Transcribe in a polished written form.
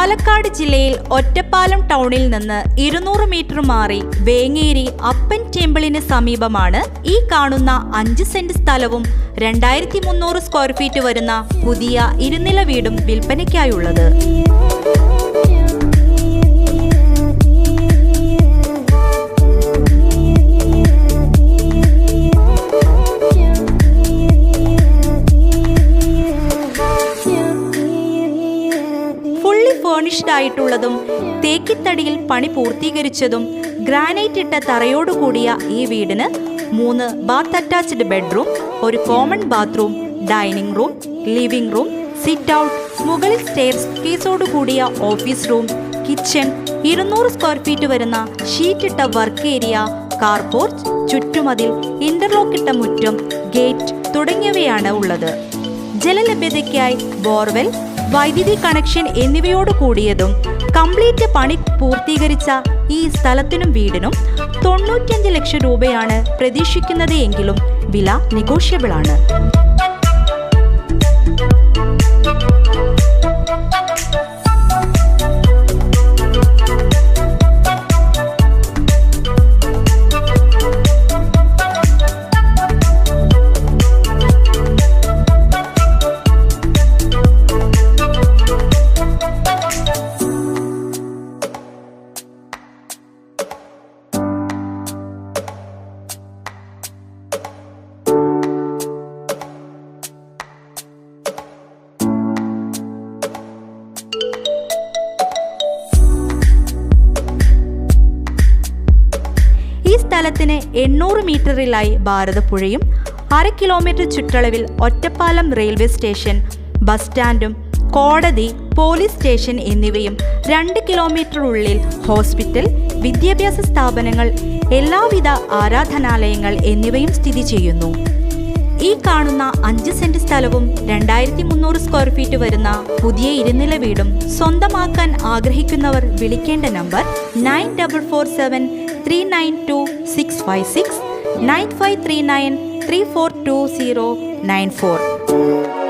പാലക്കാട് ജില്ലയിൽ ഒറ്റപ്പാലം ടൗണിൽ നിന്ന് 200 മീറ്റർ മാറി വേങ്ങേരി അപ്പൻ ടെമ്പിളിന് സമീപമാണ് ഈ കാണുന്ന 5 സെന്റ് സ്ഥലവും 2300 സ്ക്വയർ ഫീറ്റ് വരുന്ന പുതിയ ഇരുനില വീടും വിൽപ്പനയ്ക്കായുള്ളത്. ഫേർണിഷ്ഡ് ആയിട്ടുള്ളതും തേക്കിത്തടിയിൽ പണി പൂർത്തീകരിച്ചതും ഗ്രാനൈറ്റ് ഇട്ട തറയോടുകൂടിയ ഈ വീടിന് 3 ബാത്ത് അറ്റാച്ച്ഡ് ബെഡ്റൂം, ഒരു common bathroom, dining room, living room, sit out, മുകളിൽ സ്റ്റെയർകേസോടുകൂടിയ office room, kitchen, 200 square feet വരുന്ന ഷീറ്റിട്ട വർക്ക് ഏരിയ, കാർ പോർച്ച്, ചുറ്റുമതിൽ, ഇന്റർലോക്ക് ഇട്ട മുറ്റം, ഗേറ്റ് തുടങ്ങിയവയാണ് ഉള്ളത്. ജലലഭ്യതയ്ക്കായി ബോർവെൽ, വൈദ്യുതി കണക്ഷൻ എന്നിവയോട് കൂടിയതും കംപ്ലീറ്റ് പണി പൂർത്തീകരിച്ച ഈ സ്ഥലത്തിനും വീടിനും 95 ലക്ഷം രൂപയാണ് പ്രതീക്ഷിക്കുന്നത് എങ്കിലും വില നെഗോഷ്യബിൾ ആണ്. ഈ സ്ഥലത്തിന് 800 മീറ്ററിലായി ഭാരതപ്പുഴയും 1/2 കിലോമീറ്റർ ചുറ്റളവിൽ ഒറ്റപ്പാലം റെയിൽവേ സ്റ്റേഷൻ, ബസ് സ്റ്റാൻഡും, കോടതി, പോലീസ് സ്റ്റേഷൻ എന്നിവയും 2 കിലോമീറ്റർ ഉള്ളിൽ ഹോസ്പിറ്റൽ, വിദ്യാഭ്യാസ സ്ഥാപനങ്ങൾ, എല്ലാവിധ ആരാധനാലയങ്ങൾ എന്നിവയും സ്ഥിതി ചെയ്യുന്നു. ഈ കാണുന്ന 5 സെന്റ് സ്ഥലവും 2300 സ്ക്വയർ ഫീറ്റ് വരുന്ന പുതിയ ഇരുനില വീടും സ്വന്തമാക്കാൻ ആഗ്രഹിക്കുന്നവർ വിളിക്കേണ്ട നമ്പർ 9447392656, 9539342094.